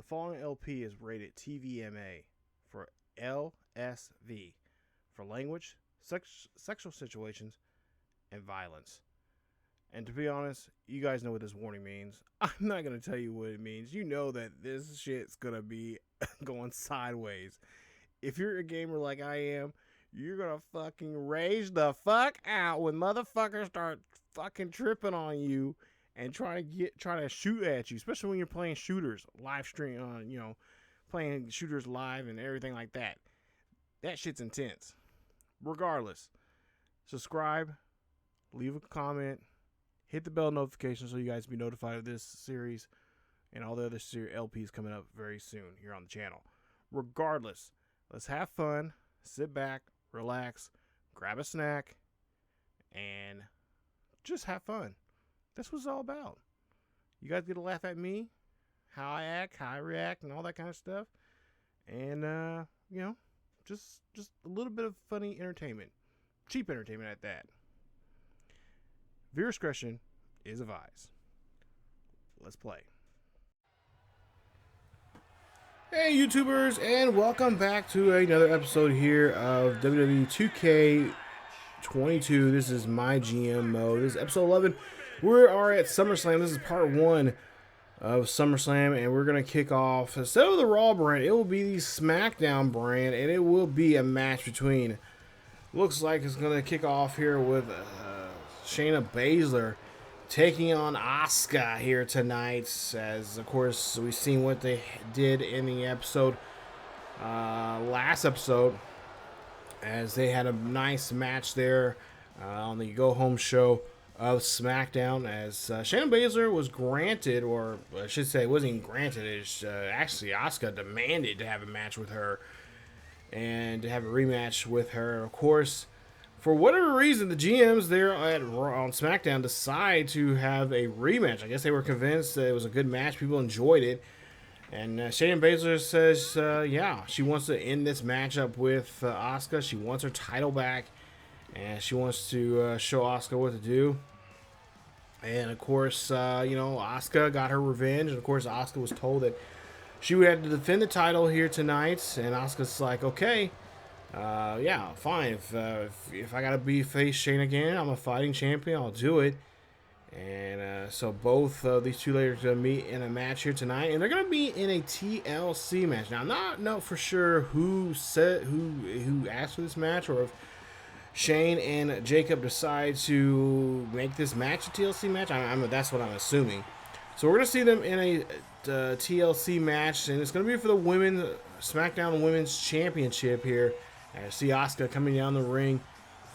The following LP is rated TVMA for LSV for language, sexual situations, and violence. And to be honest, you guys know what this warning means. I'm not going to tell you what it means. You know that this shit's going to be going sideways. If you're a gamer like I am, you're going to fucking rage the fuck out when motherfuckers start fucking tripping on you and trying to shoot at you, especially when you're playing shooters, live stream on, playing shooters live and everything like that. That shit's intense. Regardless, subscribe, leave a comment, hit the bell notification so you guys be notified of this series and all the other LPs coming up very soon here on the channel. Regardless, let's have fun, sit back, relax, grab a snack, and just have fun. That's what it's all about. You guys get to laugh at me, how I act, how I react, and all that kind of stuff. And, just a little bit of funny entertainment. Cheap entertainment at that. Viewer discretion is advised. Let's play. Hey YouTubers, and welcome back to another episode here of WWE 2K22. This is MyGM mode. This is episode 11. We are at SummerSlam. This is part 1 of SummerSlam, and we're going to kick off, instead of the Raw brand, it will be the Smackdown brand, and it will be a match between, looks like it's going to kick off here with Shayna Baszler taking on Asuka here tonight, as of course we've seen what they did in the episode, last episode, as they had a nice match there on the Go Home show of SmackDown, as Shayna Baszler was granted, or I should say it wasn't even granted, it's actually Asuka demanded to have a match with her and to have a rematch with her. Of course, for whatever reason, the GMs there on SmackDown decide to have a rematch. I guess they were convinced that it was a good match. People enjoyed it. And Shayna Baszler says, yeah, she wants to end this matchup with Asuka. She wants her title back. And she wants to show Asuka what to do. And, of course, Asuka got her revenge. And, of course, Asuka was told that she would have to defend the title here tonight. And Asuka's like, okay. Yeah, fine. If I gotta be face Shayna again, I'm a fighting champion. I'll do it. And so both these two ladies are gonna meet in a match here tonight, and they're gonna be in a TLC match. Now, I'm not know for sure who asked for this match, or if Shane and Jacob decide to make this match a TLC match. That's what I'm assuming. So we're gonna see them in a TLC match, and it's gonna be for the SmackDown Women's Championship here. I see Asuka coming down the ring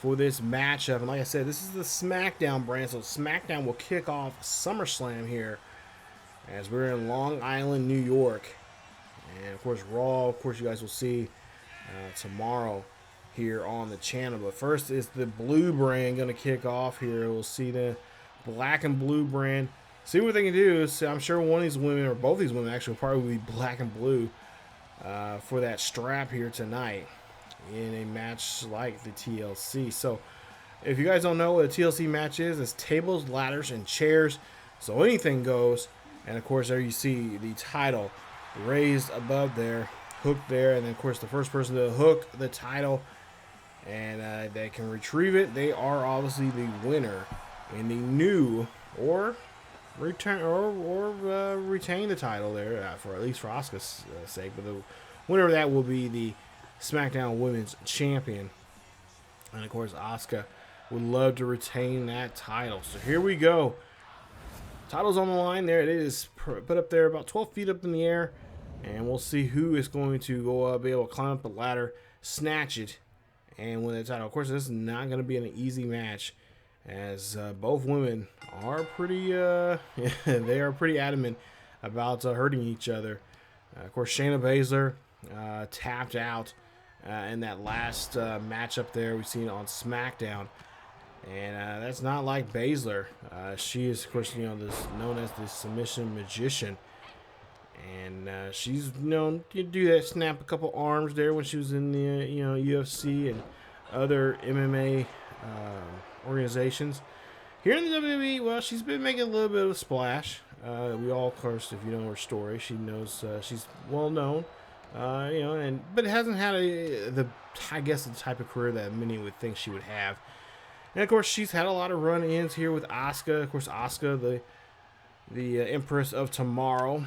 for this matchup. And like I said, this is the SmackDown brand. So SmackDown will kick off SummerSlam here as we're in Long Island, New York. And, of course, Raw, of course, you guys will see tomorrow here on the channel. But first is the blue brand going to kick off here. We'll see the black and blue brand. See what they can do. So I'm sure one of these women, or both these women actually, will probably be black and blue for that strap here tonight in a match like the TLC. So if you guys don't know what a TLC match is, it's tables, ladders, and chairs, so anything goes. And of course there you see the title raised above there, hooked there, and then of course the first person to hook the title and they can retrieve it, they are obviously the winner in the new, or retain the title there, for at least for Asuka's sake. But the winner of that will be the SmackDown Women's Champion. And of course Asuka would love to retain that title. So here we go. Title's on the line there. It is put up there about 12 feet up in the air. And we'll see who is going to go up, be able to climb up the ladder, snatch it, and win the title. Of course, this is not going to be an easy match, as both women are pretty they are pretty adamant about hurting each other. Of course, Shayna Baszler tapped out in that last matchup there we've seen on SmackDown, and that's not like Baszler. She is, of course, known as the submission magician, and she's known to do that, snap a couple arms there when she was in the UFC and other MMA organizations. Here in the WWE, well, she's been making a little bit of a splash. We all, of course, if you know her story, she knows she's well known. You know, but hasn't had I guess the type of career that many would think she would have. And of course, she's had a lot of run-ins here with Asuka. Of course, Asuka, the Empress of Tomorrow,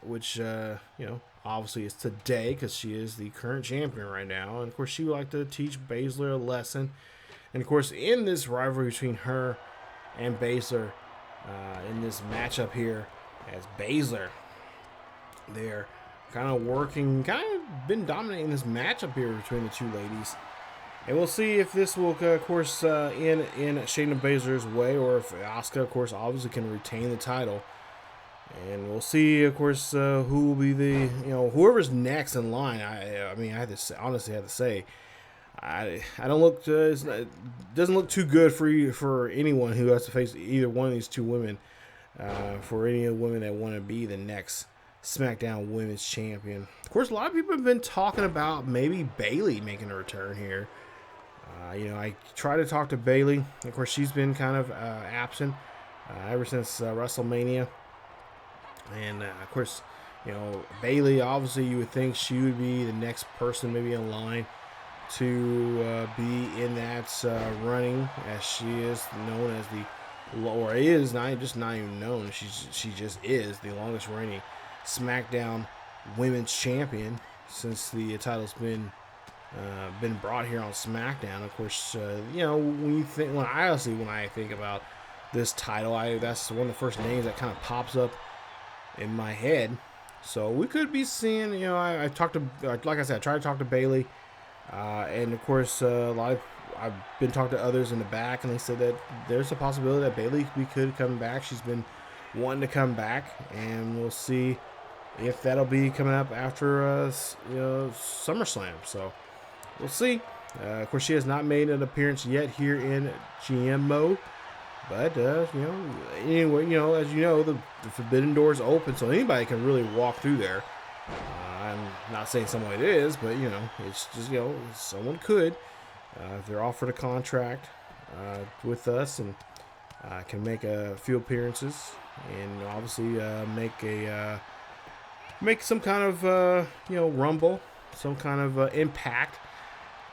which you know, obviously is today because she is the current champion right now. And of course, she would like to teach Baszler a lesson. And of course, in this rivalry between her and Baszler, in this matchup here, as Baszler, they're kind of been dominating this matchup here between the two ladies. And we'll see if this will, of course, in Shayna Baszler's way, or if Asuka, of course, obviously can retain the title. And we'll see, of course, who will be the, you know, whoever's next in line. I mean, I had to say, honestly have to say, I don't look, it doesn't look too good for anyone who has to face either one of these two women. For any of the women that want to be the next SmackDown Women's Champion. Of course, a lot of people have been talking about maybe Bayley making a return here. You know, I tried to talk to Bayley. Of course, she's been kind of absent ever since WrestleMania. And, of course, you know, Bayley, obviously, you would think she would be the next person maybe in line to be in that running, as she is known as or is not even known. She just is the longest reigning SmackDown Women's Champion since the title's been brought here on SmackDown. Of course, you know, when I think about this title, that's one of the first names that kind of pops up in my head. So we could be seeing, you know, I talked to, like I said, I tried to talk to Bayley, and of course, I've been talking to others in the back, and they said that there's a possibility that Bayley could come back. She's been wanting to come back, and we'll see if that'll be coming up after you know, SummerSlam. So we'll see. Of course, she has not made an appearance yet here in GM mode, but you know, anyway, you know, as you know, the Forbidden Door is open, so anybody can really walk through there. I'm not saying someone it is, but you know, it's just, you know, someone could. If they're offered a contract with us and can make a few appearances and obviously make some kind of you know, rumble, some kind of impact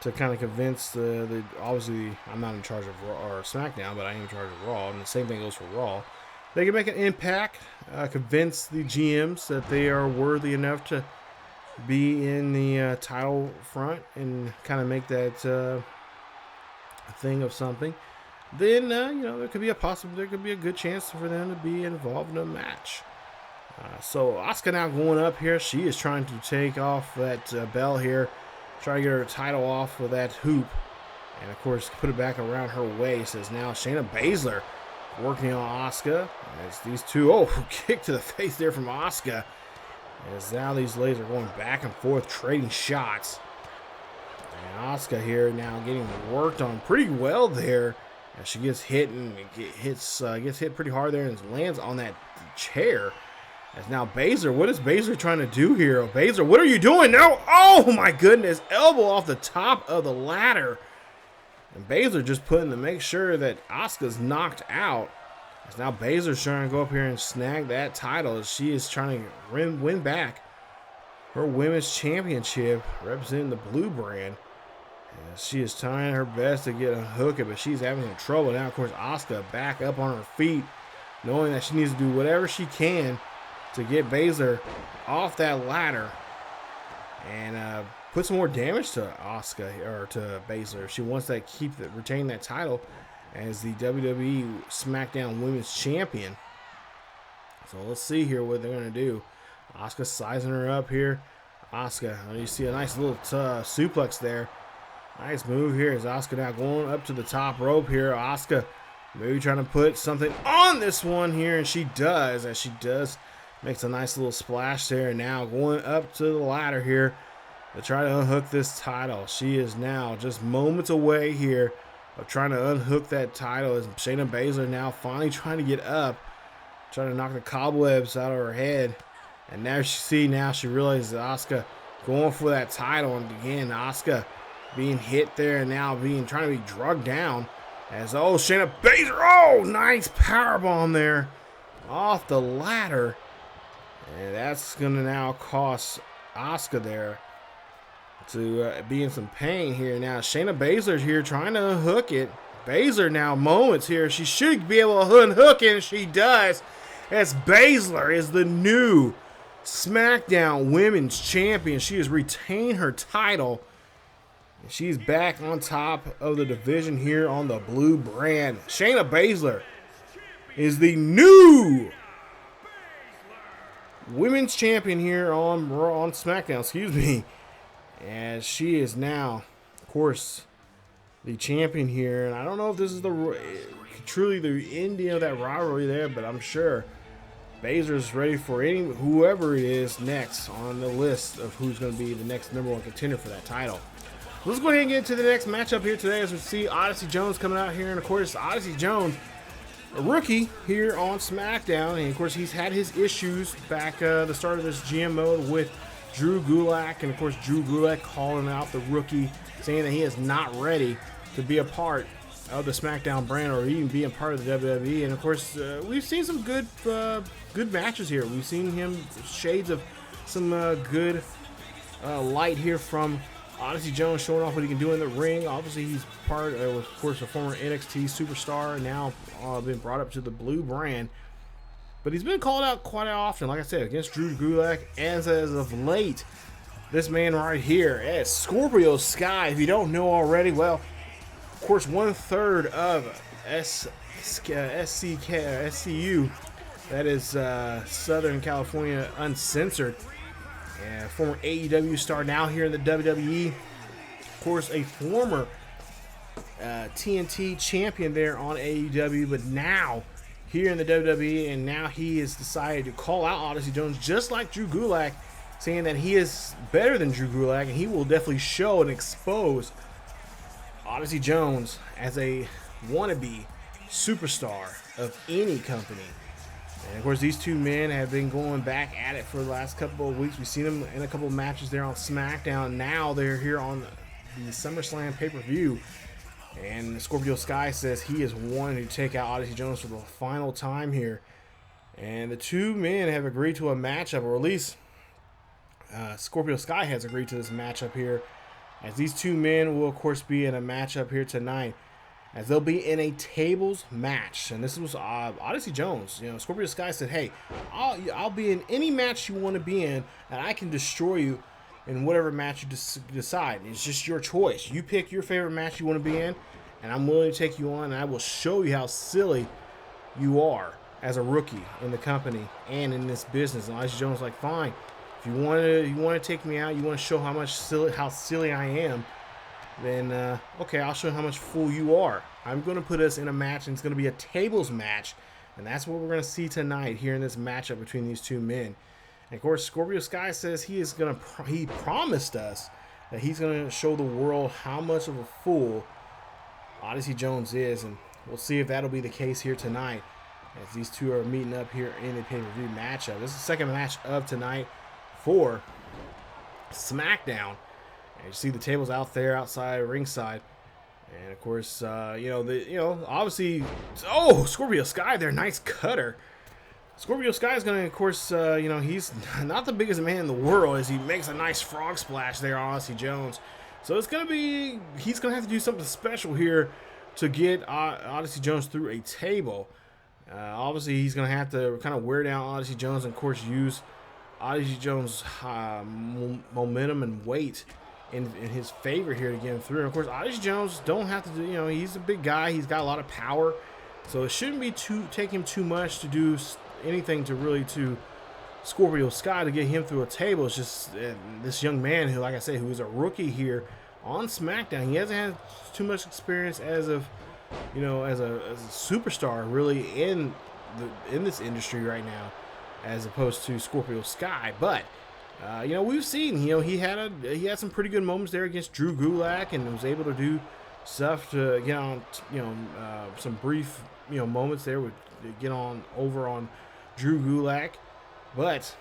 to kind of convince the obviously I'm not in charge of Raw or SmackDown, but I am in charge of Raw, and the same thing goes for Raw. They can make an impact, convince the GMs that they are worthy enough to be in the title front and kind of make that thing of something. Then you know, there could be a good chance for them to be involved in a match. So Asuka now going up here. She is trying to take off that bell here, try to get her title off with that hoop, and of course put it back around her waist. As now Shayna Baszler working on Asuka. As these two, kick to the face there from Asuka. As now these ladies are going back and forth, trading shots. And Asuka here now getting worked on pretty well there. As she gets hit and gets hit pretty hard there and lands on that chair. As now Baszler, what is Baszler trying to do here? Baszler, what are you doing now? Oh my goodness, elbow off the top of the ladder. And Baszler just putting to make sure that Asuka's knocked out. As now Baszler's trying to go up here and snag that title as she is trying to win back her women's championship representing the blue brand. As she is trying her best to get a hook it, but she's having some trouble. Now, of course, Asuka back up on her feet, knowing that she needs to do whatever she can to get Baszler off that ladder and put some more damage to Asuka or to Baszler. She wants to retain that title as the WWE SmackDown Women's Champion. So let's see here what they're going to do. Asuka sizing her up here. Asuka, you see a nice little suplex there. Nice move here as Asuka now going up to the top rope here. Asuka maybe trying to put something on this one here, and she does. As she does, makes a nice little splash there. And now going up to the ladder here to try to unhook this title. She is now just moments away here of trying to unhook that title as Shayna Baszler now finally trying to get up, trying to knock the cobwebs out of her head. And now she realizes Asuka going for that title, and again Asuka being hit there and now trying to be drugged down as Shayna Baszler, nice powerbomb there off the ladder. And that's going to now cost Asuka there to be in some pain here. Now, Shayna Baszler's here trying to hook it. Baszler now moments here. She should be able to unhook it, and she does. As Baszler is the new Smackdown Women's Champion. She has retained her title. She's back on top of the division here on the blue brand. Shayna Baszler is the new Women's Champion here on SmackDown, excuse me. As she is now, of course, the champion here. And I don't know if this is truly the ending of that rivalry there, but I'm sure Baszler's ready for whoever it is next on the list of who's going to be the next number one contender for that title. Let's go ahead and get into the next matchup here today as we see Odyssey Jones coming out here. And, of course, Odyssey Jones, a rookie here on SmackDown. And, of course, he's had his issues back the start of this GM mode with Drew Gulak. And, of course, Drew Gulak calling out the rookie, saying that he is not ready to be a part of the SmackDown brand or even being part of the WWE. And, of course, we've seen some good matches here. We've seen him shades of some good light here from Odyssey Jones, showing off what he can do in the ring. Obviously, he's part of course, a former NXT superstar, now been brought up to the blue brand. But he's been called out quite often, like I said, against Drew Gulak. As of late, this man right here is Scorpio Sky. If you don't know already, well, of course, 1/3 of SCU, that is Southern California Uncensored. Former AEW star, now here in the WWE. Of course, a former TNT champion there on AEW, but now here in the WWE, and now he has decided to call out Odyssey Jones just like Drew Gulak, saying that he is better than Drew Gulak, and he will definitely show and expose Odyssey Jones as a wannabe superstar of any company. And, of course, these two men have been going back at it for the last couple of weeks. We've seen them in a couple of matches there on SmackDown. Now they're here on the SummerSlam pay-per-view. And Scorpio Sky says he is wanting to take out Odyssey Jones for the final time here. And the two men have agreed to a matchup, or at least Scorpio Sky has agreed to this matchup here. As these two men will, of course, be in a matchup here tonight, as they'll be in a tables match. And this was Odyssey Jones. You know, Scorpio Sky said, hey, I'll be in any match you want to be in, and I can destroy you in whatever match you decide. It's just your choice. You pick your favorite match you want to be in, and I'm willing to take you on, and I will show you how silly you are as a rookie in the company and in this business. And Odyssey Jones is like, fine. If you want to take me out, you want to show how silly I am, then okay, I'll show you how much fool you are. I'm going to put us in a match, and it's going to be a tables match, and that's what we're going to see tonight here in this matchup between these two men. And of course, Scorpio Sky says he promised us that he's going to show the world how much of a fool Odyssey Jones is, and we'll see if that'll be the case here tonight as these two are meeting up here in the pay-per-view matchup. This is the second match of tonight for SmackDown. And you see the tables out there outside ringside, and of course, obviously, Scorpio Sky there, nice cutter. Scorpio Sky is going to, of course, he's not the biggest man in the world as he makes a nice frog splash there on Odyssey Jones. So it's going to be, he's going to have to do something special here to get Odyssey Jones through a table. Obviously, he's going to have to kind of wear down Odyssey Jones and, of course, use Odyssey Jones' momentum and weight in his favor here to get him through. And of course, Odyssey Jones don't have to do, he's a big guy. He's got a lot of power. So it shouldn't be take him too much to do anything to Scorpio Sky to get him through a table. It's just this young man who, like I say, who is a rookie here on SmackDown. He hasn't had too much experience as a superstar really in this industry right now, as opposed to Scorpio Sky. But we've seen he had some pretty good moments there against Drew Gulak, and was able to do stuff to get on some brief moments there with get on over on Drew Gulak. But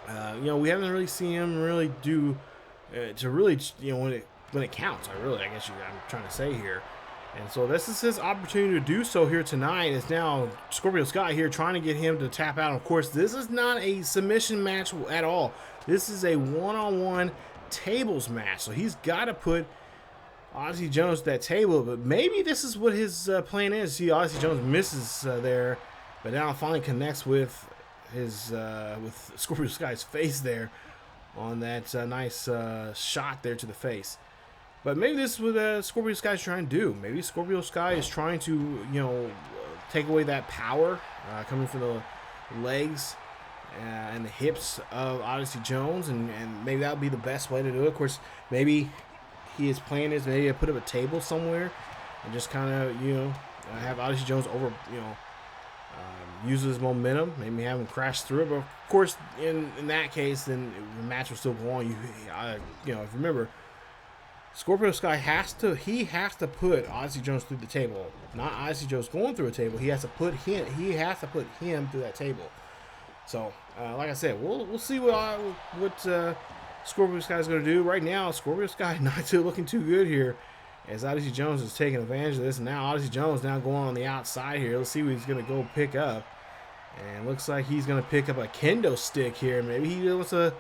we haven't really seen him really do to really when it counts. I'm trying to say here. And so this is his opportunity to do so here tonight. It's now Scorpio Sky here trying to get him to tap out. Of course, this is not a submission match at all. This is a one-on-one tables match. So he's got to put Odyssey Jones to that table. But maybe this is what his plan is. See, Odyssey Jones misses there, but now finally connects with his with Scorpio Sky's face there on that nice shot there to the face. But maybe this is what Scorpio Sky is trying to do. Maybe Scorpio Sky is trying to, you know, take away that power coming from the legs and the hips of Odyssey Jones, and maybe that would be the best way to do it. Of course, maybe his plan is maybe to put up a table somewhere and just kind of, you know, have Odyssey Jones over, you know, use his momentum, maybe have him crash through it. But of course, in that case, then the match will still go on. You know, if you remember, Scorpio Sky has to put Odyssey Jones through the table, not Odyssey Jones going through a table. He has to put him through that table. So, like I said, we'll see what Scorpio Sky is going to do. Right now, Scorpio Sky not looking too good here, as Odyssey Jones is taking advantage of this. And now Odyssey Jones now going on the outside here. Let's see what he's going to go pick up. And looks like he's going to pick up a kendo stick here. Maybe he wants to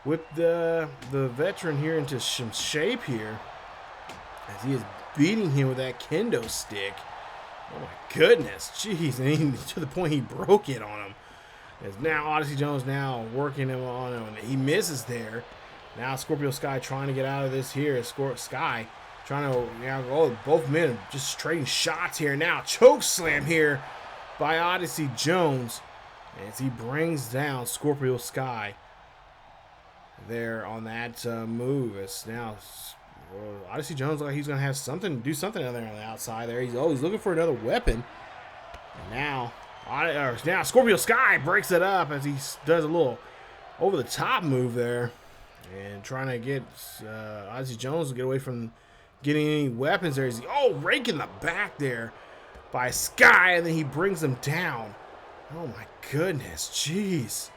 whip the veteran here into some shape here, as he is beating him with that kendo stick. Oh my goodness, jeez! And to the point he broke it on him. As now Odyssey Jones now working him on him, and he misses there. Now Scorpio Sky trying to get out of this here. Sky trying to, you know, both men just trading shots here. Now choke slam here by Odyssey Jones as he brings down Scorpio Sky there on that move. It's now Odyssey Jones like he's gonna have something, do something out there on the outside there. He's always looking for another weapon. And now Scorpio Sky breaks it up as he does a little over the top move there, and trying to get Odyssey Jones to get away from getting any weapons there. He's rake in the back there by Sky, and then he brings him down. Oh my goodness, jeez.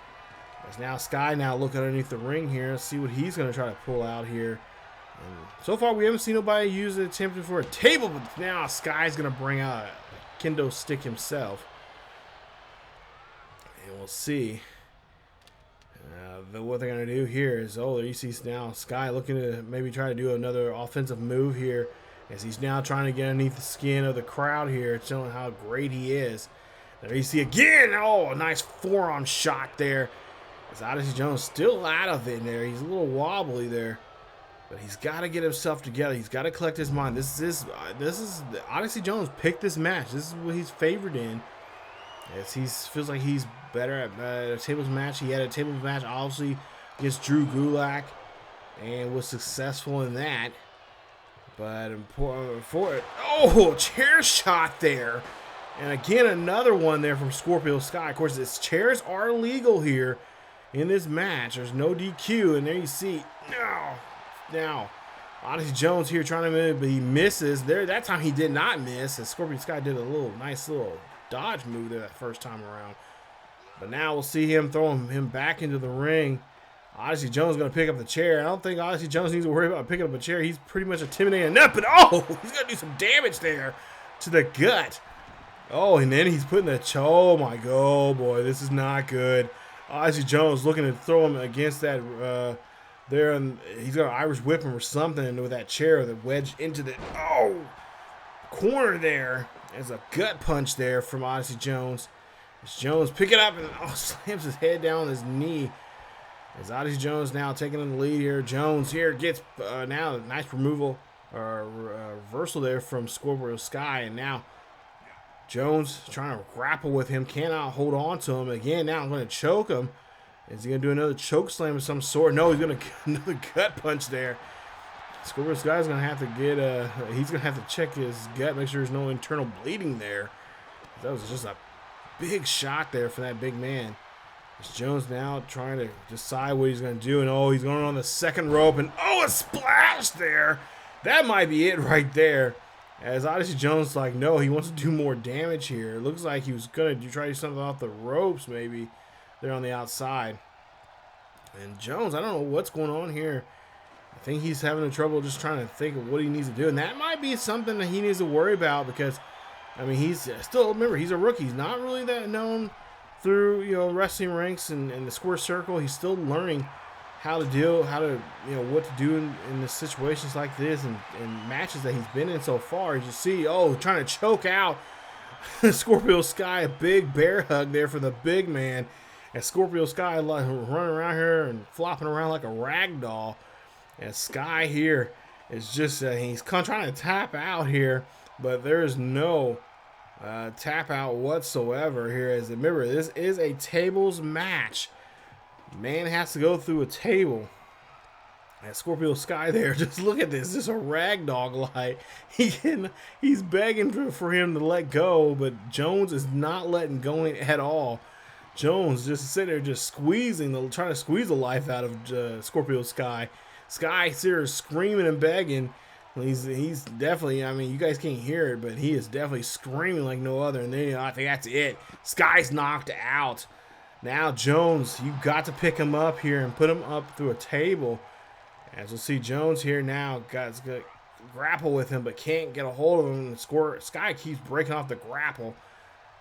As now Sky now look underneath the ring here, see what he's going to try to pull out here. And so far we haven't seen nobody use it attempting for a table, but now Sky's going to bring out a kendo stick himself. And we'll see what they're going to do here is, you see now Sky looking to maybe try to do another offensive move here, as he's now trying to get underneath the skin of the crowd here, showing how great he is. There you see again, a nice forearm shot there. As Odyssey Jones still out of it there. He's a little wobbly there, but he's got to get himself together. He's got to collect his mind. This is Odyssey Jones picked this match. This is what he's favored in, as he feels like he's better at a tables match. He had a tables match obviously against Drew Gulak and was successful in that. But for it, chair shot there, and again another one there from Scorpio Sky. Of course, his chairs are legal here in this match. There's no DQ, and there you see now Odyssey Jones here trying to move, but he misses there. That time he did not miss, as Scorpio Sky did a nice little dodge move there that first time around. But now we'll see him throwing him back into the ring. Odyssey Jones is going to pick up the chair. I don't think Odyssey Jones needs to worry about picking up a chair. He's pretty much intimidating enough, but he's going to do some damage there to the gut. And then he's putting oh my god, boy, this is not good. Odyssey Jones looking to throw him against that there, and he's going to Irish whip him or something with that chair, that wedge into the corner there. There's a gut punch there from Odyssey Jones. As Jones pick it up and slams his head down on his knee. As Odyssey Jones now taking in the lead here. Jones here gets now a nice removal or reversal there from Scorpio Sky, and now Jones trying to grapple with him, cannot hold on to him. Again, now I'm going to choke him. Is he going to do another choke slam of some sort? No, he's going to get another gut punch there. Scorpio Sky's going to have to get he's going to have to check his gut, make sure there's no internal bleeding there. That was just a big shot there for that big man. As Jones now trying to decide what he's going to do, and he's going on the second rope, and a splash there. That might be it right there. As Odyssey Jones no, he wants to do more damage here. It looks like he was going to try to do something off the ropes maybe there on the outside. And Jones, I don't know what's going on here. I think he's having trouble just trying to think of what he needs to do. And that might be something that he needs to worry about because, I mean, he's still, remember, he's a rookie. He's not really that known through, you know, wrestling ranks and the square circle. He's still learning how to deal, what to do in the situations like this and matches that he's been in so far. As you see, trying to choke out Scorpio Sky, a big bear hug there for the big man. And Scorpio Sky running around here and flopping around like a rag doll. And Sky here is just, he's trying to tap out here, but there is no tap out whatsoever here. As remember, this is a tables match. Man has to go through a table. And Scorpio Sky there, just look at this. This is a rag dog like. He's begging for him to let go, but Jones is not letting go at all. Jones just sitting there just trying to squeeze the life out of Scorpio Sky. Sky here screaming and begging. He's definitely, I mean, you guys can't hear it, but he is definitely screaming like no other. And then I think that's it. Sky's knocked out. Now Jones, you got to pick him up here and put him up through a table. As we'll see, Jones here now got to grapple with him, but can't get a hold of him. Sky keeps breaking off the grapple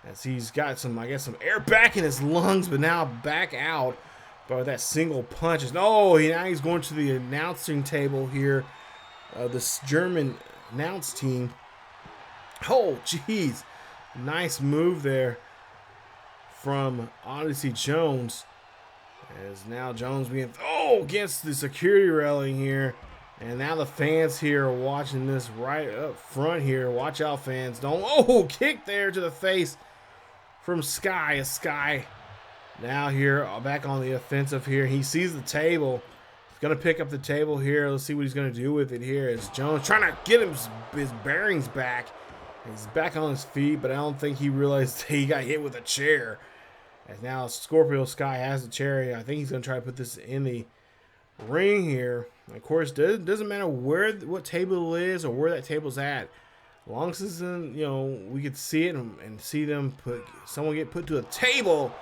as he's got some air back in his lungs, but now back out. But that single punch now he's going to the announcing table here. This German announce team. Oh, jeez. Nice move there from Odyssey Jones. As now Jones being against the security railing here. And now the fans here are watching this right up front here. Watch out, fans. Kick there to the face from Sky. Sky now here back on the offensive here. He sees the table. He's going to pick up the table here. Let's see what he's going to do with it here. As Jones trying to get his bearings back. He's back on his feet, but I don't think he realized he got hit with a chair. As now Scorpio Sky has the chair here. I think he's going to try to put this in the ring here. Of course, it doesn't matter what table it is or where that table's at. As long as it's in, we could see it and see them someone get put to a table.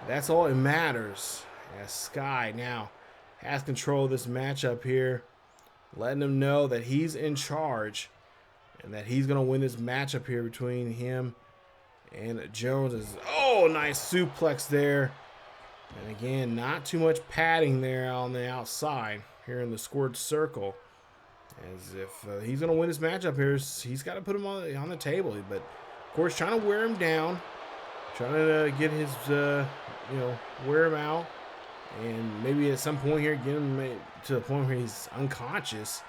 That's all that matters. As Sky now has control of this matchup here, letting them know that he's in charge and that he's going to win this matchup here between him and Jones. Nice suplex there. And again, not too much padding there on the outside here in the squared circle. As if he's going to win this matchup here, he's got to put him on the table. But, of course, trying to wear him down. Trying to get his, wear him out. And maybe at some point here, get him to the point where he's unconscious.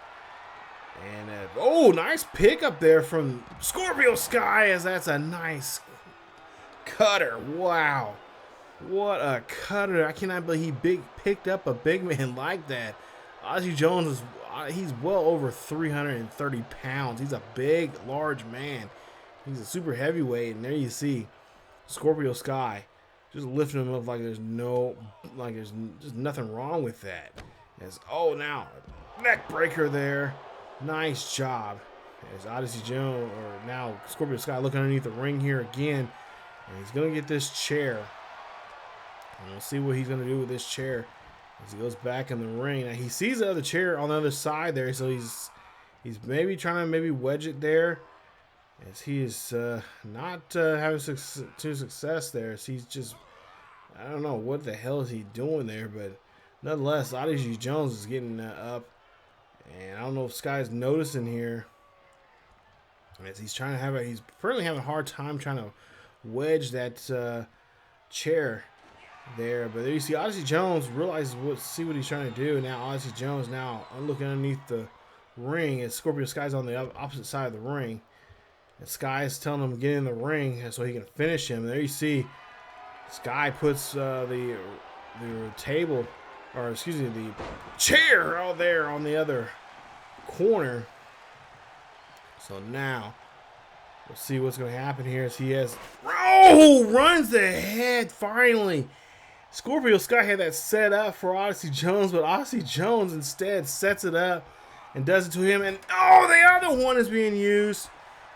And, nice pickup there from Scorpio Sky, as that's a nice cutter. Wow. What a cutter. I cannot believe he picked up a big man like that. Odyssey Jones he's well over 330 pounds. He's a big, large man. He's a super heavyweight, and there you see Scorpio Sky just lifting him up like there's just nothing wrong with that. Now neck breaker there. Nice job. As Odyssey Jones, or now Scorpio Sky, looking underneath the ring here again, and he's gonna get this chair. And we'll see what he's gonna do with this chair as he goes back in the ring. Now he sees the other chair on the other side there, so he's maybe trying to wedge it there. As he is not having success there. So he's just, I don't know what the hell is he doing there, but nonetheless, Odyssey Jones is getting up, and I don't know if Sky's noticing here. As he's he's apparently having a hard time trying to wedge that chair there. But there you see Odyssey Jones realizes see what he's trying to do. Now Odyssey Jones now looking underneath the ring as Scorpio Sky's on the opposite side of the ring. And Sky is telling him to get in the ring so he can finish him. And there you see Sky puts the table, or excuse me, the chair out there on the other corner. So now we'll see what's going to happen here as he has runs the head finally. Scorpio Sky had that set up for Odyssey Jones, but Odyssey Jones instead sets it up and does it to him. And the other one is being used,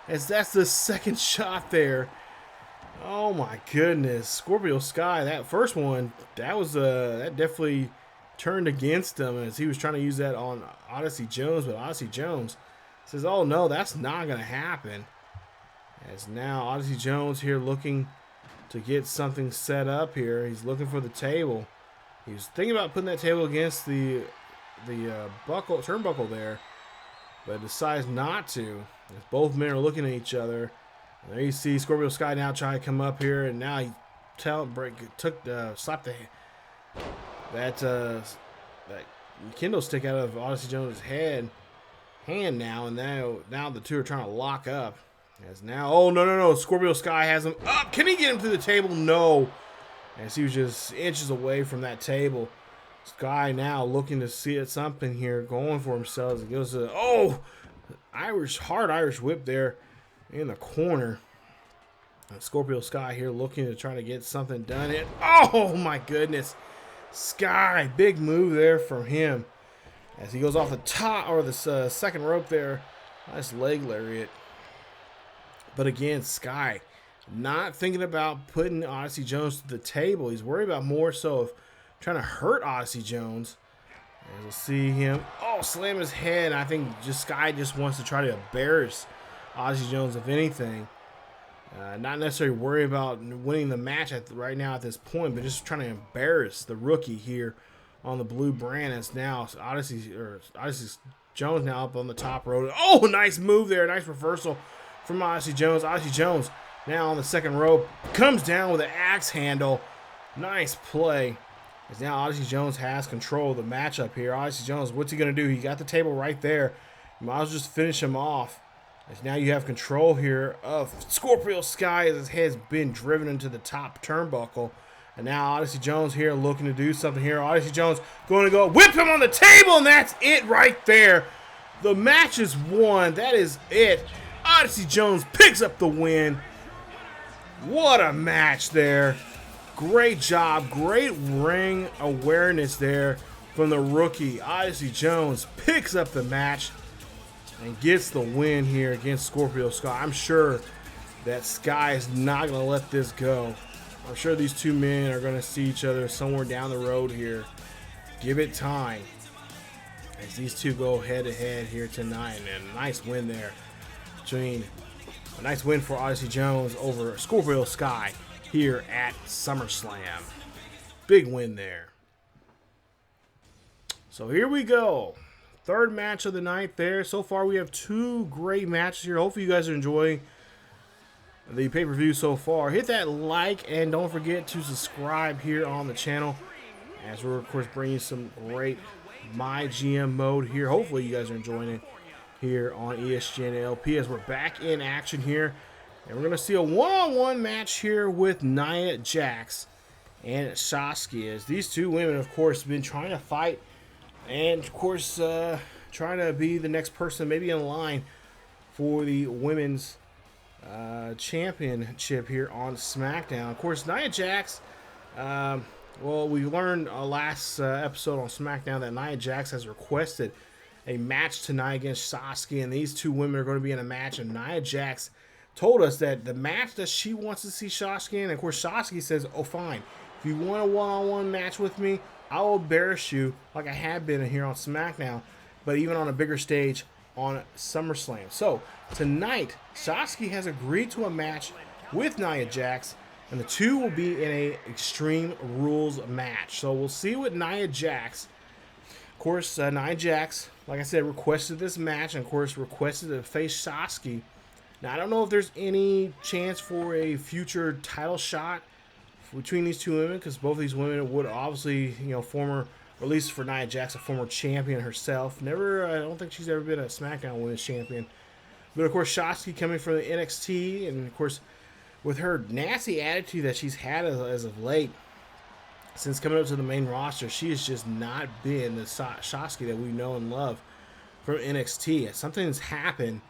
as that's the second shot there. Oh my goodness, Scorpio Sky, that first one, that definitely turned against him as he was trying to use that on Odyssey Jones, but Odyssey Jones says, oh no, that's not going to happen. As now Odyssey Jones here looking to get something set up here. He's looking for the table. He's thinking about putting that table against the turnbuckle there, but decides not to. As both men are looking at each other. And there you see Scorpio Sky now trying to come up here, and now he slapped that kendo stick out of Odyssey Jones' hand now, and now the two are trying to lock up. As now, oh no, Scorpio Sky has him up. Can he get him through the table? No. As he was just inches away from that table. Sky now looking to see something here, going for himself. It goes to hard Irish whip there in the corner. And Scorpio Sky here looking to try to get something done. Oh my goodness. Sky, big move there from him. As he goes off the top or the second rope there. Nice leg lariat. But again, Sky not thinking about putting Odyssey Jones to the table. He's worried about more so of trying to hurt Odyssey Jones. As we'll see him, slam his head. I think Sky just wants to try to embarrass Odyssey Jones, if anything. Not necessarily worry about winning the match right now at this point, but just trying to embarrass the rookie here on the blue brand. As now Odyssey Jones now up on the top rope. Oh, nice move there. Nice reversal from Odyssey Jones. Odyssey Jones now on the second rope. Comes down with an axe handle. Nice play. As now Odyssey Jones has control of the matchup here. Odyssey Jones, what's he going to do? He got the table right there. You might as well just finish him off. As now you have control here of Scorpio Sky as his head's been driven into the top turnbuckle. And now Odyssey Jones here looking to do something here. Odyssey Jones going to go whip him on the table, and that's it right there. The match is won. That is it. Odyssey Jones picks up the win. What a match there. Great job. Great ring awareness there from the rookie. Odyssey Jones picks up the match and gets the win here against Scorpio Sky. I'm sure that Sky is not going to let this go. I'm sure these two men are going to see each other somewhere down the road here. Give it time as these two go head-to-head here tonight. And a nice win there. A nice win for Odyssey Jones over Scorpio Sky here at SummerSlam. Big win there. So here we go. Third match of the night there. So far we have two great matches here. Hopefully you guys are enjoying the pay-per-view so far. Hit that like and don't forget to subscribe here on the channel as we're of course bringing some great MyGM mode here. Hopefully you guys are enjoying it here on ESGNet LP as we're back in action here. And we're going to see a one-on-one match here with Nia Jax and Shotzi, as these two women, of course, have been trying to fight and, of course, trying to be the next person maybe in line for the women's championship here on Smackdown. Of course, Nia Jax, well, we learned last episode on Smackdown that Nia Jax has requested a match tonight against Shotzi, and these two women are going to be in a match, and Nia Jax told us that the match that she wants to see Shotzi in, and of course Shotzi says, oh fine, if you want a one-on-one match with me, I will embarrass you like I have been here on SmackDown, but even on a bigger stage on SummerSlam. So tonight, Shotzi has agreed to a match with Nia Jax, and the two will be in a Extreme Rules match. So we'll see what Nia Jax, of course, Nia Jax, like I said, requested this match, and of course requested to face Shotzi. Now, I don't know if there's any chance for a future title shot between these two women, because both of these women would obviously, former, or at least for Nia Jax, a former champion herself. I don't think she's ever been a SmackDown Women's Champion. But, of course, Shotzi coming from the NXT, and, of course, with her nasty attitude that she's had as of late, since coming up to the main roster, she has just not been the Shotzi that we know and love from NXT. Something's happened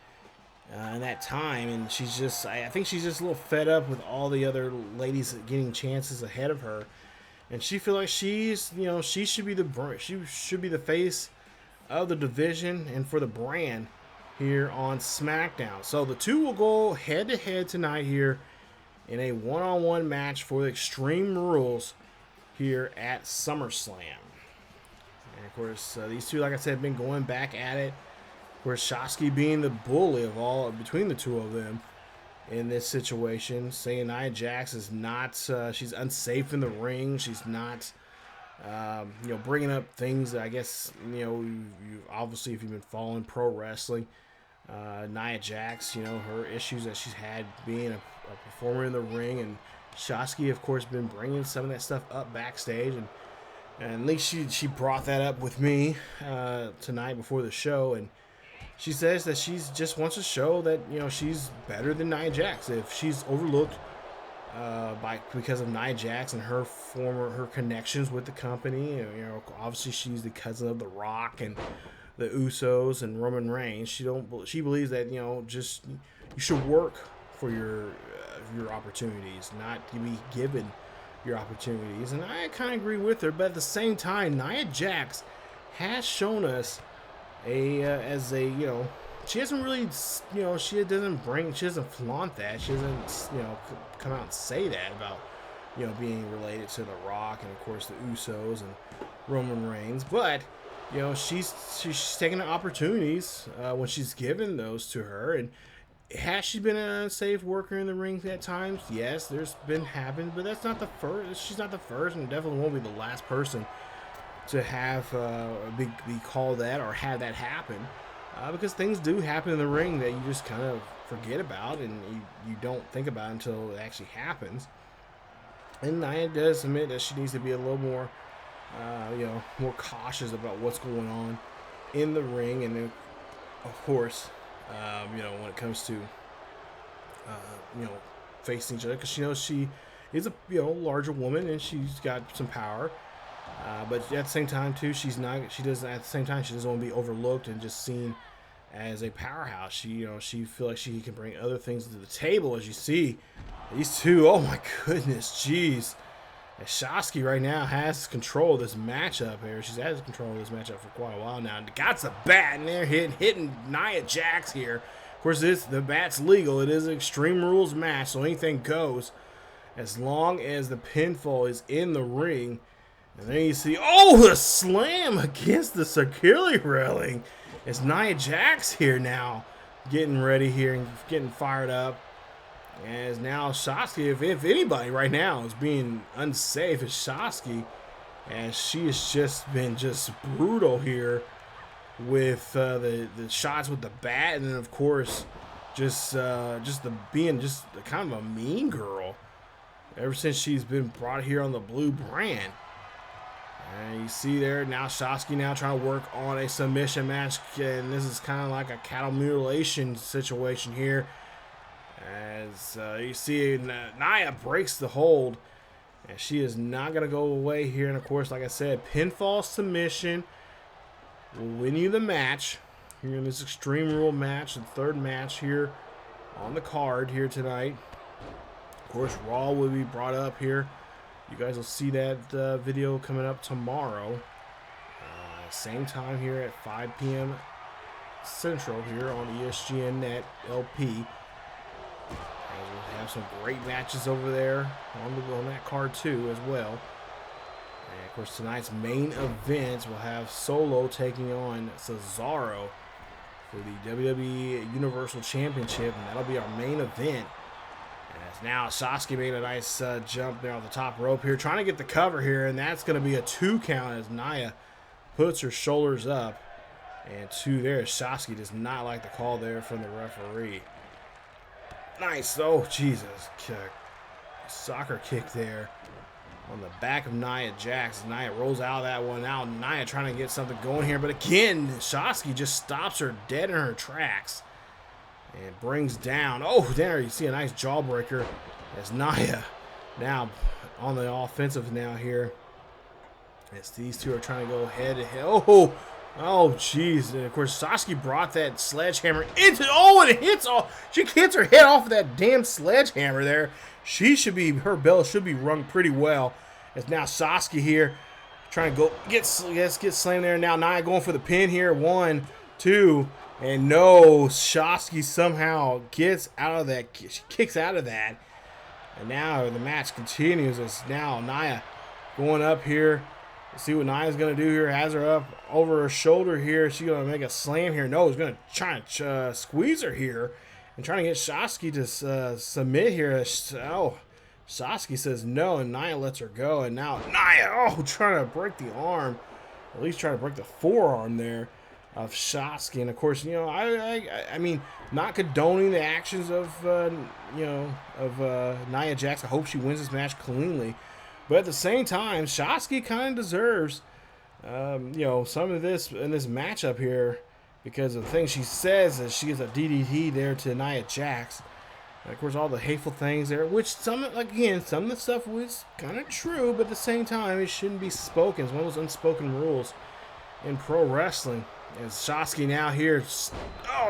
in that time, and I think she's just a little fed up with all the other ladies getting chances ahead of her, and she feels like she should be the face of the division and for the brand here on SmackDown. So the two will go head to head tonight here in a one-on-one match for the Extreme Rules here at SummerSlam. And of course, these two, like I said, have been going back at it. Of course, Shotzi being the bully of all between the two of them in this situation, saying Nia Jax is not, she's unsafe in the ring. She's not, bringing up things that I guess, you obviously, if you've been following pro wrestling, Nia Jax, her issues that she's had being a performer in the ring, and Shotzi, of course, been bringing some of that stuff up backstage, and at least she brought that up with me tonight before the show, and she says that she's just wants to show that she's better than Nia Jax. If she's overlooked because of Nia Jax and her connections with the company, obviously she's the cousin of The Rock and the Usos and Roman Reigns. She believes that just you should work for your opportunities, not to be given your opportunities. And I kind of agree with her, but at the same time, Nia Jax has shown us she hasn't really, she doesn't flaunt that. She doesn't, come out and say that about, being related to The Rock and, of course, the Usos and Roman Reigns. But, she's taking the opportunities when she's given those to her. And has she been an unsafe worker in the ring at times? Yes, there's been happened, but that's not the first. She's not the first, and definitely won't be the last person to have be called that or have that happen, because things do happen in the ring that you just kind of forget about and you don't think about until it actually happens. And Nia does admit that she needs to be a little more, more cautious about what's going on in the ring, and then, of course, when it comes to, facing each other, because she is a larger woman and she's got some power. But at the same time, too, she doesn't want to be overlooked and just seen as a powerhouse. She feels like she can bring other things to the table. As you see, these two, oh my goodness, jeez. And Shotzi right now has control of this matchup here. She's had control of this matchup for quite a while now. And got the bat in there, hitting Nia Jax here. Of course, the bat's legal. It is an Extreme Rules match, so anything goes as long as the pinfall is in the ring. And then you see, the slam against the security railing. It's Nia Jax here now, getting ready here and getting fired up. As now Shotzi, if anybody right now is being unsafe, it's Shotzi, as she has just been brutal here with the shots with the bat, and then of course being kind of a mean girl ever since she's been brought here on the blue brand. And you see there now Shotzi now trying to work on a submission match, and this is kind of like a cattle mutilation situation here. As you see, Nia breaks the hold, and she is not going to go away here. And of course, like I said, pinfall submission will win you the match here in this Extreme Rule match, the third match here on the card here tonight. Of course, Raw will be brought up here. You guys will see that video coming up tomorrow. Same time here at 5 p.m. Central here on ESGNet LP. We'll have some great matches over there on that card too as well. And of course, tonight's main event will have Solo taking on Cesaro for the WWE Universal Championship, and that'll be our main event. As now Shotzi made a nice jump there on the top rope here, trying to get the cover here, and that's going to be a 2 count as Nia puts her shoulders up. And 2 there. Shotzi does not like the call there from the referee. Nice. Oh, Jesus. Soccer kick there on the back of Nia Jax. Nia rolls out of that one. Now Nia trying to get something going here. But again, Shotzi just stops her dead in her tracks. And brings down. Oh, there you see a nice jawbreaker as Nia now on the offensive now here. As these two are trying to go head to head. Oh, jeez. And of course, Shotzi brought that sledgehammer into. And it hits all. She hits her head off of that damn sledgehammer there. Her bell should be rung pretty well. As now Shotzi here trying to go get slammed there. Now Nia going for the pin here. 1, 2. And no, Shotzi somehow gets out of that. She kicks out of that. And now the match continues as now Nia going up here See what Nia's going to do here. Has her up over her shoulder here. She's going to make a slam here. No, he's going to try and squeeze her here and trying to get Shotzi to submit here. Oh, Shotzi says no, and Nia lets her go. And now Nia, trying to break the arm. At least trying to break the forearm there of Shotzi. And, of course, I mean, not condoning the actions of, Nia Jax. I hope she wins this match cleanly. But at the same time, Shotzi kind of deserves, some of this in this matchup here because of the things she says that she gets a DDT there to Nia Jax. And of course, all the hateful things there, which some of the stuff was kind of true, but at the same time, it shouldn't be spoken. It's one of those unspoken rules in pro wrestling. And Shotzi now here,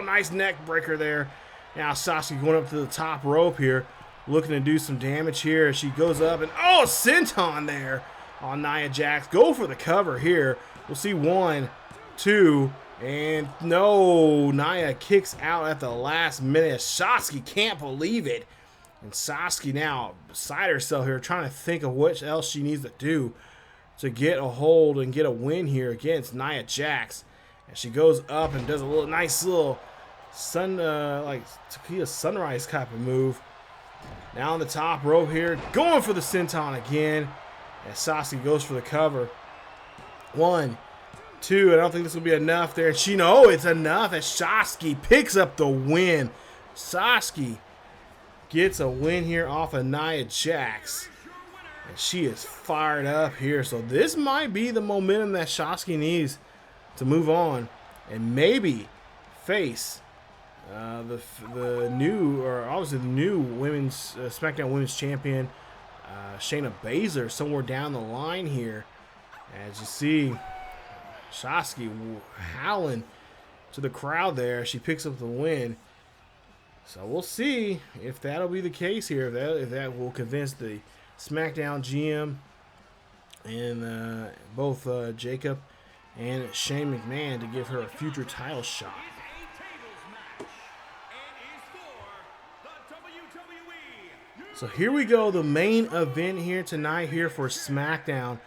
nice neck breaker there. Now Shotzi going up to the top rope here. Looking to do some damage here. She goes up and senton there on Nia Jax. Go for the cover here. We'll see 1, 2, and no. Nia kicks out at the last minute. Shotzi can't believe it. And Shotzi now beside herself here, trying to think of what else she needs to do to get a hold and get a win here against Nia Jax. And she goes up and does a nice little tequila sunrise type of move. Now on the top rope here, going for the senton again. And Shotzi goes for the cover. 1, 2. I don't think this will be enough there. It's enough as Shotzi picks up the win. Shotzi gets a win here off of Nia Jax. And she is fired up here. So this might be the momentum that Shotzi needs to move on and maybe face the new women's Smackdown Women's Champion Shayna Baszler somewhere down the line here. As you see, Shotzi howling to the crowd there. She picks up the win. So we'll see if that'll be the case here. If that will convince the SmackDown GM and both Jacob and Shane McMahon to give her a future title shot. So here we go, the main event here tonight here for SmackDown.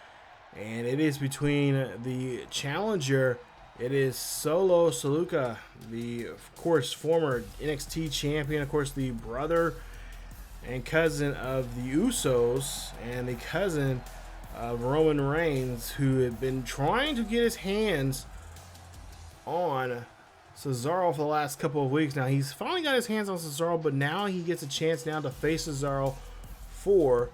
And it is between the challenger. It is Solo Sikoa, the, of course, former NXT champion. Of course, the brother and cousin of the Usos and the cousin of Roman Reigns, who had been trying to get his hands on Cesaro for the last couple of weeks. Now he's finally got his hands on Cesaro, but now he gets a chance now to face Cesaro for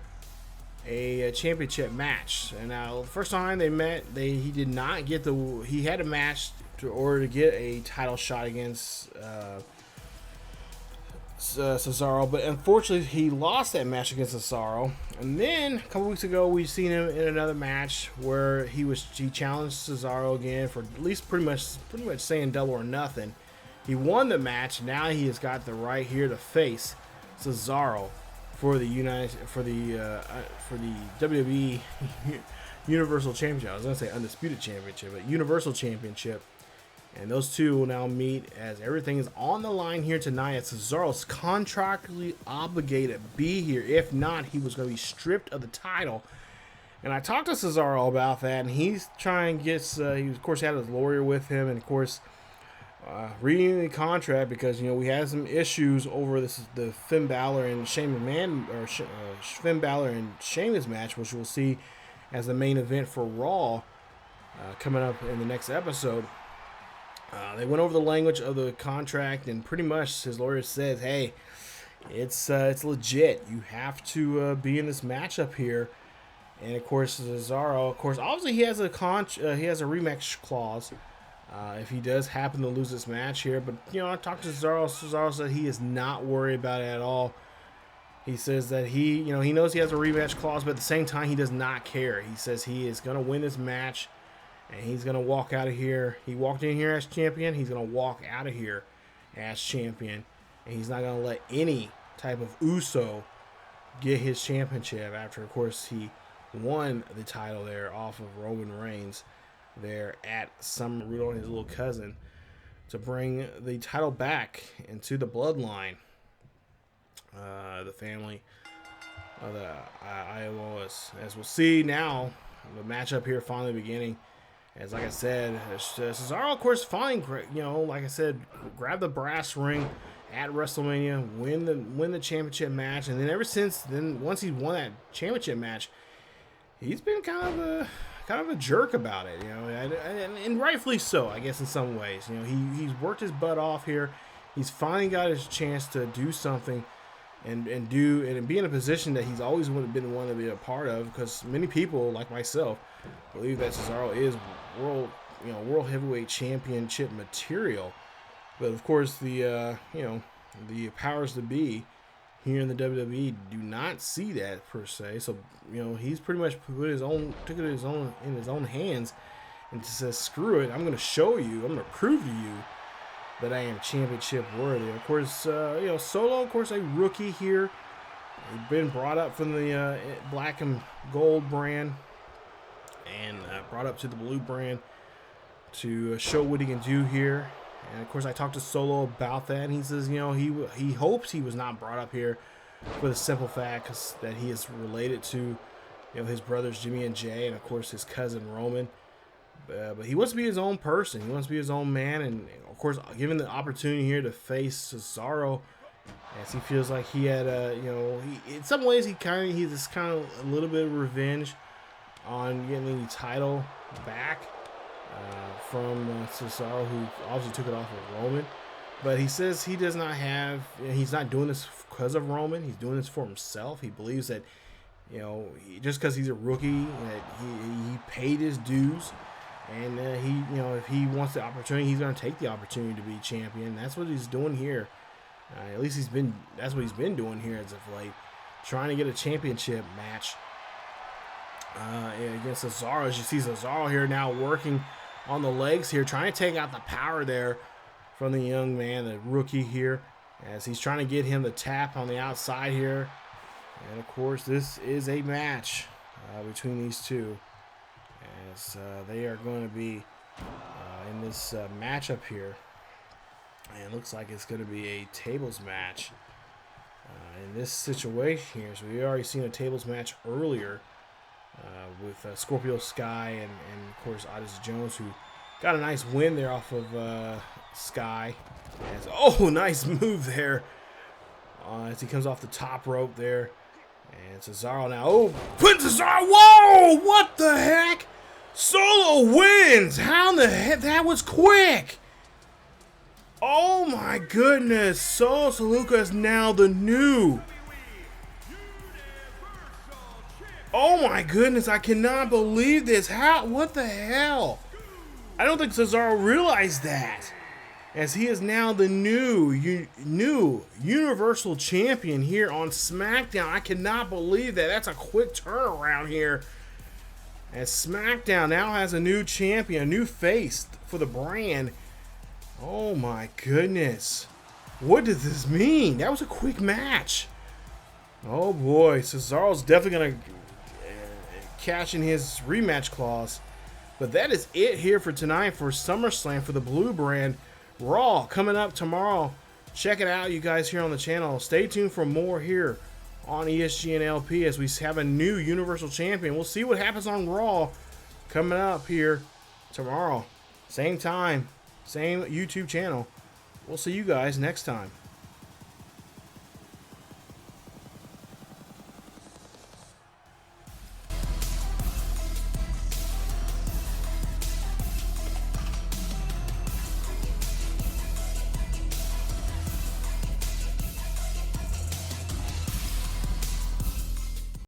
a championship match. And now the first time they met, he did not get he had a match in order to get a title shot against Cesaro, but unfortunately he lost that match against Cesaro. And then a couple weeks ago we've seen him in another match where he challenged Cesaro again for at least pretty much saying double or nothing. He won the match. Now he has got the right here to face Cesaro for the WWE Universal Championship. I was gonna say Undisputed Championship, but Universal Championship. And those two will now meet as everything is on the line here tonight. Cesaro's contractually obligated to be here. If not, he was going to be stripped of the title. And I talked to Cesaro about that, and he's trying to get. He of course had his lawyer with him, and of course reading the contract because we had some issues over the Finn Balor and Shane McMahon Finn Balor and Sheamus match, which we'll see as the main event for Raw coming up in the next episode. They went over the language of the contract, and pretty much his lawyer says, "Hey, it's legit. You have to be in this matchup here." And of course, Cesaro, obviously he has a rematch clause if he does happen to lose this match here. But I talked to Cesaro. Cesaro said he is not worried about it at all. He says that he knows he has a rematch clause, but at the same time, he does not care. He says he is going to win this match. And he's going to walk out of here. He walked in here as champion. He's going to walk out of here as champion. And he's not going to let any type of Uso get his championship after, of course, he won the title there off of Roman Reigns there at SummerSlam on his little cousin to bring the title back into the bloodline. The family of the Iowas. As we'll see now, matchup here finally beginning. As like I said, Cesaro, of course, finally, you know, like I said, grab the brass ring at WrestleMania, win the championship match, and then ever since then, once he won that championship match, he's been kind of a jerk about it, you know, and rightfully so, I guess, in some ways. You know, he's worked his butt off here. He's finally got his chance to do something and be in a position that he's always been one to be a part of, because many people like myself believe that Cesaro is world heavyweight championship material. But of course, the powers that be here in the WWE do not see that per se. So, you know, he's pretty much took it in his own hands and says, screw it, I'm going to show you, I'm going to prove to you that I am championship worthy. Of course, Solo, of course, a rookie here. He's been brought up from the black and gold brand and brought up to the blue brand to show what he can do here. And of course, I talked to Solo about that, and he says, you know, he hopes he was not brought up here for the simple fact that he is related to, you know, his brothers Jimmy and Jay, and of course his cousin Roman. But he wants to be his own person. He wants to be his own man, and of course, given the opportunity here to face Cesaro, as he feels like he had, in some ways he's kind of a little bit of revenge on getting the title back from Cesaro, who obviously took it off of Roman. But he says he does not have, he's not doing this because of Roman. He's doing this for himself. He believes that, you know, just because he's a rookie, that he paid his dues. And if he wants the opportunity, he's going to take the opportunity to be champion. That's what he's doing here. At least that's what he's been doing here as of late, trying to get a championship match against Cesaro. As you see Cesaro here now working on the legs here, trying to take out the power there from the young man, the rookie here, as he's trying to get him to tap on the outside here. And of course, this is a match between these two, as they are going to be in this matchup here. And it looks like it's going to be a tables match in this situation here. So we already seen a tables match earlier with Scorpio Sky and of course Odyssey Jones, who got a nice win there off of Sky. Nice move there as he comes off the top rope there. And Cesaro now, put Cesaro, whoa, what the heck? Solo wins. How in the heck? That was quick. Oh my goodness. Solo Sikoa is now the new. Oh my goodness, I cannot believe this. What the hell? I don't think Cesaro realized that, as he is now the new Universal Champion here on Smackdown. I cannot believe that. That's a quick turnaround here, as Smackdown now has a new champion, a new face for the brand. Oh my goodness. What does this mean? That was a quick match. Oh boy, Cesaro's definitely going to cash in his rematch clause. But that is it here for tonight for SummerSlam for the blue brand. Raw coming up tomorrow. Check it out, you guys, here on the channel. Stay tuned for more here on ESGNLP as we have a new Universal Champion. We'll see what happens on Raw coming up here tomorrow. Same time, same YouTube channel. We'll see you guys next time.